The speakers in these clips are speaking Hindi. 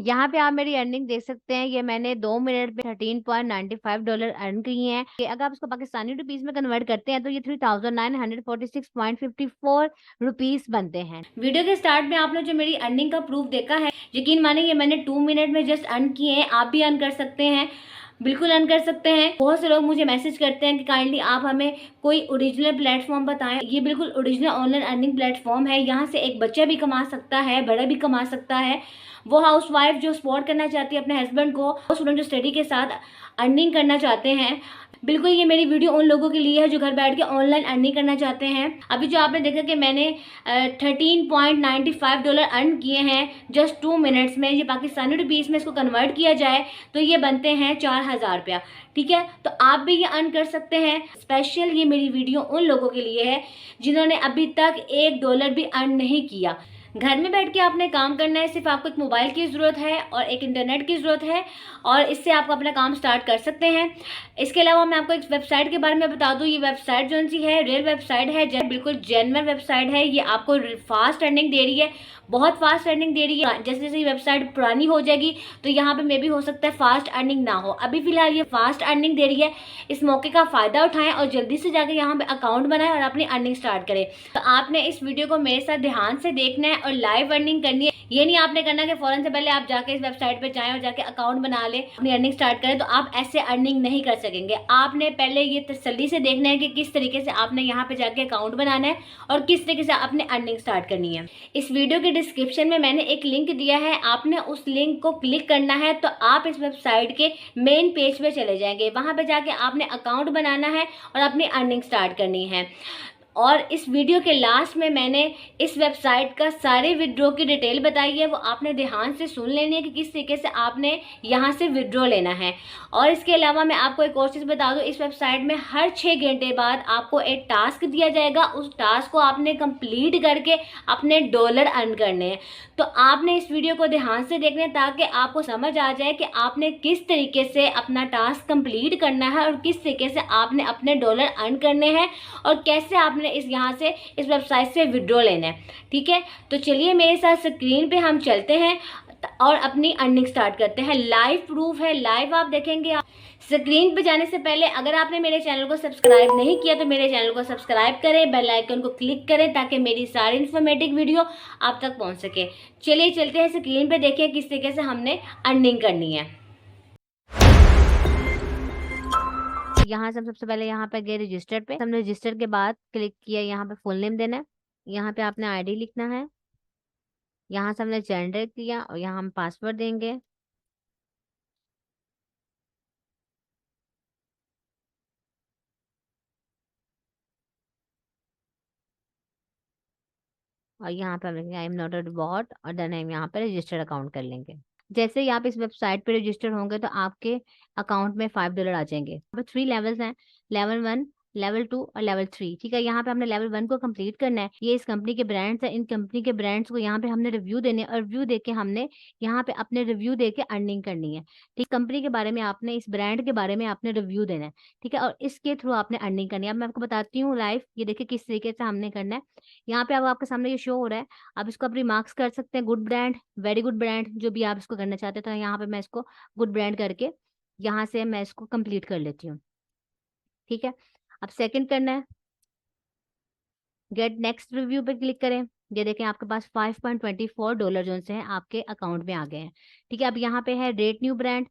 यहाँ पे आप मेरी अर्निंग देख सकते हैं, ये मैंने 2 मिनट में $13.95 अर्न की हैं। कि अगर आप इसको पाकिस्तानी रुपीस में कन्वर्ट करते हैं तो ये 3946.54 रुपीस बनते हैं। वीडियो के स्टार्ट में आपने जो मेरी अर्निंग का प्रूफ देखा है, यकीन माने ये मैंने 2 मिनट में जस्ट अर्न किए हैं। आप भी अर्न कर सकते हैं, बिल्कुल अर्न कर सकते हैं। बहुत से लोग मुझे मैसेज करते हैं कि काइंडली आप हमें कोई ओरिजिनल प्लेटफॉर्म बताएं। ये बिल्कुल ओरिजिनल ऑनलाइन अर्निंग प्लेटफॉर्म है। यहाँ से एक बच्चा भी कमा सकता है, बड़ा भी कमा सकता है। वो हाउसवाइफ जो सपोर्ट करना चाहती है अपने हस्बैंड को, स्टूडेंट जो स्टडी के साथ अर्निंग करना चाहते हैं, बिल्कुल ये मेरी वीडियो उन लोगों के लिए है जो घर बैठ के ऑनलाइन अर्निंग करना चाहते हैं। अभी जो आपने देखा कि मैंने $13.95 अर्न किए हैं जस्ट 2 मिनट्स में। ये पाकिस्तानी रुपीस में इसको कन्वर्ट किया जाए तो ये बनते हैं 4000 रुपया। ठीक है, तो आप भी ये अर्न कर सकते हैं। स्पेशल ये मेरी वीडियो उन लोगों के लिए है जिन्होंने अभी तक $1 भी अर्न नहीं किया। घर में बैठ के आपने काम करना है, सिर्फ आपको एक मोबाइल की ज़रूरत है और एक इंटरनेट की ज़रूरत है, और इससे आप अपना काम स्टार्ट कर सकते हैं। इसके अलावा मैं आपको एक वेबसाइट के बारे में बता दूं। ये वेबसाइट जो सी है रियल वेबसाइट है, बिल्कुल जेन्युइन वेबसाइट है। ये आपको फास्ट अर्निंग दे रही है, बहुत फास्ट अर्निंग दे रही है। जैसे जैसे ये वेबसाइट पुरानी हो जाएगी तो यहाँ पे मे भी हो सकता है फास्ट अर्निंग ना हो। अभी फिलहाल ये फास्ट अर्निंग दे रही है, इस मौके का फ़ायदा उठाएं और जल्दी से जाकर यहाँ पे अकाउंट बनाएं और अपनी अर्निंग स्टार्ट करें। तो आपने इस वीडियो को मेरे साथ ध्यान से देखना है और लाइव अर्निंग करनी है। ये नहीं आपने करना कि फौरन से पहले आप जाके इस वेबसाइट पे जाएं और जाके अकाउंट बना लें, अपनी अर्निंग स्टार्ट करें। तो आप ऐसे अर्निंग नहीं कर सकेंगे। आपने पहले ये तसल्ली से देखना है कि किस तरीके से आपने यहाँ पे जाके अकाउंट बनाना है और किस तरीके से आपने अर्निंग स्टार्ट करनी है। इस वीडियो के डिस्क्रिप्शन में मैंने एक लिंक दिया है, आपने उस लिंक को क्लिक करना है तो आप इस वेबसाइट के मेन पेज पे चले जाएंगे। वहाँ पे जाके आपने अकाउंट बनाना है और अपनी अर्निंग स्टार्ट करनी है। और इस वीडियो के लास्ट में मैंने इस वेबसाइट का सारे विड्रॉ की डिटेल बताई है, वो आपने ध्यान से सुन लेनी है कि किस तरीके से आपने यहाँ से विड्रॉ लेना है। और इसके अलावा मैं आपको एक और चीज़ बता दूँ, इस वेबसाइट में हर 6 घंटे बाद आपको एक टास्क दिया जाएगा। उस टास्क को आपने कंप्लीट करके अपने डॉलर अर्न करने हैं। तो आपने इस वीडियो को ध्यान से देखना है ताकि आपको समझ आ जाए कि आपने किस तरीके से अपना टास्क कंप्लीट करना है और किस तरीके से आपने अपने डॉलर अर्न करने हैं और कैसे आपने इस यहाँ से इस वेबसाइट से विड्रॉ लेना है। ठीक है, तो चलिए मेरे साथ स्क्रीन पे हम चलते हैं और अपनी अर्निंग स्टार्ट करते हैं। लाइव प्रूफ है, लाइव आप देखेंगे। स्क्रीन पे जाने से पहले अगर आपने मेरे चैनल को सब्सक्राइब नहीं किया तो मेरे चैनल को सब्सक्राइब करें, बेल आइकन को क्लिक करें ताकि मेरी सारी इन्फॉर्मेटिव वीडियो आप तक पहुंच सके। चलिए चलते हैं, स्क्रीन पे देखें किस तरीके से हमने अर्निंग करनी है। यहाँ से हम सबसे पहले यहाँ पे गए रजिस्टर पे। हमने रजिस्टर के बाद क्लिक किया, यहाँ पे फुल नेम देना है, यहाँ पे आपने आईडी लिखना है, यहाँ से हमने जेंडर किया और यहाँ हम पासवर्ड देंगे। और यहाँ पे हम लिखेंगे I am not a bot और देन हम यहाँ पे रजिस्टर्ड अकाउंट कर लेंगे। जैसे ही आप इस वेबसाइट पे रजिस्टर होंगे तो आपके अकाउंट में $5 आ जाएंगे। यहाँ पे 3 लेवल्स हैं, लेवल 1, लेवल 2 और लेवल 3। ठीक है, यहाँ पे हमने लेवल 1 को कंप्लीट करना है। ये इस कंपनी के ब्रांड्स हैं, इन कंपनी के ब्रांड्स को यहाँ पे हमने रिव्यू देने और रिव्यू देके हमने यहाँ पे अपने रिव्यू देके अर्निंग करनी है। ठीक, कंपनी के बारे में आपने, इस ब्रांड के बारे में आपने रिव्यू देना है। ठीक है, और इसके थ्रू आपने अर्निंग करनी है। अब मैं आपको बताती हूँ लाइव, ये देखिए किस तरीके से हमने करना है। यहाँ पे अब आपके सामने ये शो हो रहा है, आप इसको अपनी मार्क्स कर सकते हैं, good brand, very good brand, जो भी आप इसको करना चाहते हैं। तो यहाँ पे मैं इसको गुड ब्रांड करके यहाँ से मैं इसको कंप्लीट कर लेती हूँ। ठीक है, अब सेकंड करना है, गेट नेक्स्ट रिव्यू पे क्लिक करें। ये देखें आपके पास $5.24 जो से हैं आपके अकाउंट में आ गए हैं। ठीक है, अब यहाँ पे है रेट न्यू ब्रांड,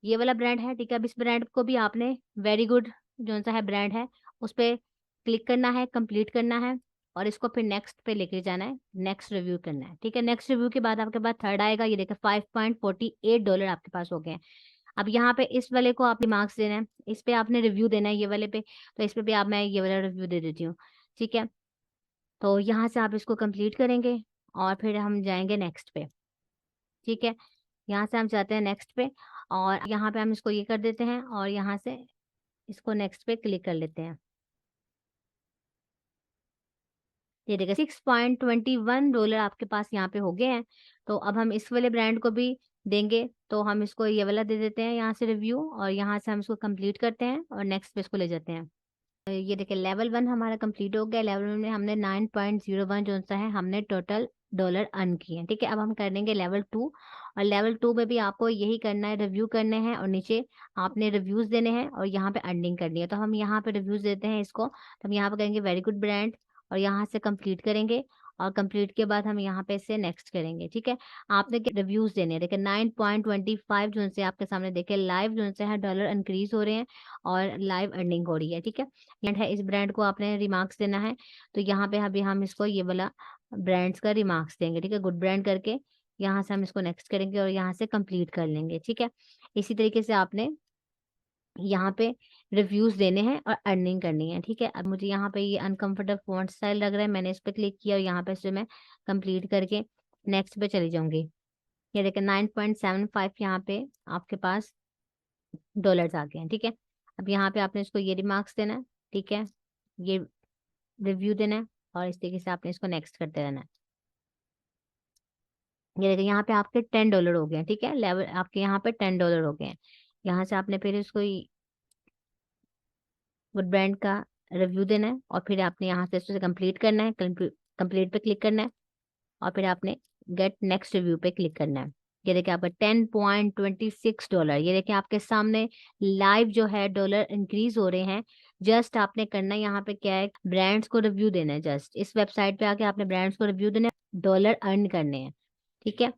ये वाला ब्रांड है। ठीक है, अब इस ब्रांड को भी आपने वेरी गुड जो सा है ब्रांड है उस पर क्लिक करना है, कंप्लीट करना है और इसको फिर नेक्स्ट पे लेके जाना है, नेक्स्ट रिव्यू करना है। ठीक है, नेक्स्ट रिव्यू के बाद आपके पास थर्ड आएगा, ये देखें $5.48 आपके पास हो गए हैं। अब यहाँ पे इस वाले को आपने मार्क्स देना है, इस पे आपने रिव्यू देना है, ये वाले पे। तो इस पे भी आप, मैं ये वाला रिव्यू दे देती हूँ। ठीक है, तो यहाँ से आप इसको कंप्लीट करेंगे और फिर हम जाएंगे नेक्स्ट पे। ठीक है, यहाँ से हम जाते हैं नेक्स्ट पे और यहाँ पे हम इसको ये कर देते हैं और यहाँ से इसको नेक्स्ट पे क्लिक कर लेते हैं। ये देखिए $6.21 आपके पास यहाँ पे हो गए हैं। तो अब हम इस वाले ब्रांड को भी देंगे, तो हम इसको ये वाला दे देते हैं यहाँ से रिव्यू और यहाँ से हम इसको कंप्लीट करते हैं और नेक्स्ट पे इसको ले जाते हैं। ये देखिए लेवल 1 हमारा कंप्लीट हो गया। लेवल 1 में हमने 9.01 जो सा है हमने टोटल डॉलर अर्न किए हैं। ठीक है, अब हम कर लेंगे लेवल 2, और लेवल 2 में भी आपको यही करना है, रिव्यू करने हैं और नीचे आपने रिव्यूज देने हैं और यहाँ पे अर्निंग करनी है। तो हम यहाँ पे रिव्यूज देते हैं इसको, तो हम यहाँ पे करेंगे वेरी गुड ब्रांड और यहाँ से कंप्लीट करेंगे, और कंप्लीट के बाद हम यहाँ पे से नेक्स्ट करेंगे। ठीक है, आपने रिव्यूज देने हैं। देखिए 9.25 जो से आपके सामने देखिए लाइव जो से है डॉलर इंक्रीज हो रहे हैं और लाइव अर्निंग हो रही है। ठीक है, इस ब्रांड को आपने रिमार्क्स देना है, तो यहाँ पे अभी हम इसको ये वाला ब्रांड्स का रिमार्क्स देंगे। ठीक है, गुड ब्रांड करके यहाँ से हम इसको नेक्स्ट करेंगे और यहाँ से कंप्लीट कर लेंगे। ठीक है, इसी तरीके से आपने यहाँ पे रिव्यूज देने हैं और अर्निंग करनी है। ठीक है, अब मुझे यहाँ पे ये अनकंफर्टेबल फॉन्ट स्टाइल लग रहा है, मैंने इस पर क्लिक किया और यहाँ पे से मैं कंप्लीट करके नेक्स्ट पे चली जाऊंगी। ये देखिए 9.75 यहाँ पे आपके पास डॉलर्स आ गए हैं। ठीक है, अब यहाँ पे आपने इसको ये रिमार्क्स देना है। ठीक है, ये रिव्यू देना है और इस तरीके से आपने इसको नेक्स्ट करते रहना है। ये देखिए यहाँ पे आपके $10 हो गए हैं। ठीक है, लेवल आपके यहाँ पे $10 हो गए हैं। यहाँ से आपने फिर इसको गुड ब्रांड का रिव्यू देना है और फिर आपने यहाँ से इसको कंप्लीट करना है, कंप्लीट पे क्लिक करना है और फिर आपने गेट नेक्स्ट रिव्यू पे क्लिक करना है। ये देखिए आपका $10.26, ये देखिए आपके सामने लाइव जो है डॉलर इंक्रीज हो रहे हैं। जस्ट आपने करना है यहाँ पे क्या है, ब्रांड्स को रिव्यू देना है। जस्ट इस वेबसाइट पे आके आपने ब्रांड्स को रिव्यू देना है, डॉलर अर्न करने हैं। ठीक है,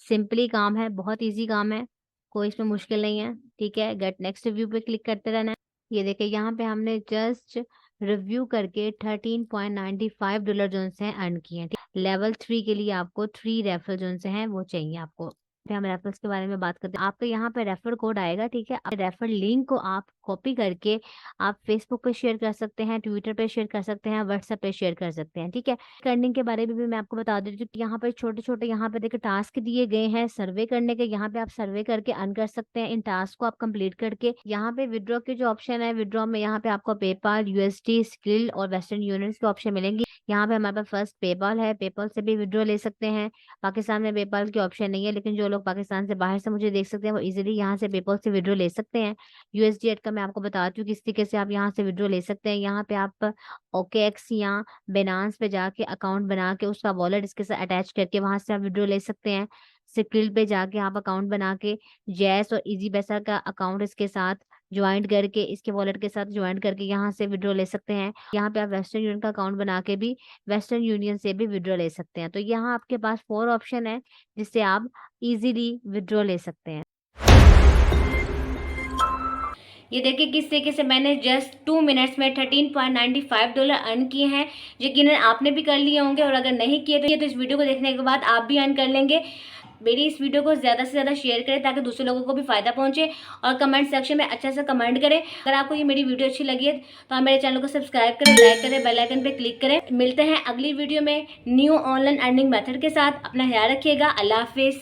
सिंपली काम है, बहुत ईजी काम है, कोई इसमें मुश्किल नहीं है। ठीक है, गेट नेक्स्ट रिव्यू पे क्लिक करते रहना है। ये देखिए यहाँ पे हमने जस्ट रिव्यू करके $13.95 जो से अर्न किए हैं। लेवल 3 के लिए आपको 3 रेफरल जो से हैं वो चाहिए आपको। फिर हम रेफरल्स के बारे में बात करते हैं। आपके यहाँ पे रेफर कोड आएगा। ठीक है, रेफर लिंक को आप कॉपी करके आप फेसबुक पे शेयर कर सकते हैं, ट्विटर पे शेयर कर सकते हैं, व्हाट्सएप पे शेयर कर सकते हैं। ठीक है, अर्निंग के बारे में भी मैं आपको बता देती हूँ कि यहाँ पे छोटे छोटे यहाँ पे देखिए टास्क दिए गए हैं सर्वे करने के। यहाँ पे आप सर्वे करके अर्न कर सकते हैं। इन टास्क को आप कंप्लीट करके यहाँ पे विड्रॉ के जो ऑप्शन है, विड्रॉ में यहाँ पे आपको पेपाल, यूएसडी, स्क्रिल और वेस्टर्न यूनियन के ऑप्शन मिलेंगे। यहाँ पे हमारे पास फर्स्ट पेपाल है, पेपाल से भी विड्रॉ ले सकते हैं। पाकिस्तान में पेपाल के ऑप्शन नहीं है, लेकिन जो लोग पाकिस्तान से बाहर से मुझे देख सकते हैं वो इजीली यहाँ से पेपाल से विड्रॉ ले सकते हैं। यूएसडीएट का मैं आपको बताती हूँ किस तरीके से आप यहाँ से विड्रॉ ले सकते हैं। यहाँ पे आप OKX या बिनांस पे जाके अकाउंट बना के उसका वॉलेट इसके साथ अटैच करके वहां से आप विड्रॉ ले सकते हैं। सिक्रिल पे जाके आप अकाउंट बना के जैस और इजी पैसा का अकाउंट इसके साथ ज्वाइंट करके, इसके वॉलेट के साथ ज्वाइंट करके यहाँ से विड्रॉ ले सकते हैं। यहाँ पे आप वेस्टर्न यूनियन का अकाउंट बना के भी वेस्टर्न यूनियन से भी विड्रॉ ले सकते हैं। तो यहाँ आपके पास 4 ऑप्शन है जिससे आप इजीली विड्रॉ ले सकते हैं। ये देखिए किस तरीके से मैंने जस्ट 2 मिनट्स में $13.95 अर्न किए हैं। यकीनन आपने भी कर लिए होंगे, और अगर नहीं किए तो इस वीडियो को देखने के बाद आप भी अर्न कर लेंगे। मेरी इस वीडियो को ज़्यादा से ज़्यादा शेयर करें ताकि दूसरे लोगों को भी फ़ायदा पहुंचे, और कमेंट सेक्शन में अच्छा सा कमेंट करें। अगर आपको ये मेरी वीडियो अच्छी लगी है तो आप मेरे चैनल को सब्सक्राइब करें, लाइक करें, बेल आइकन पे क्लिक करें। मिलते हैं अगली वीडियो में न्यू ऑनलाइन अर्निंग मेथड के साथ। अपना ख्याल रखिएगा। अल्लाह हाफिज़।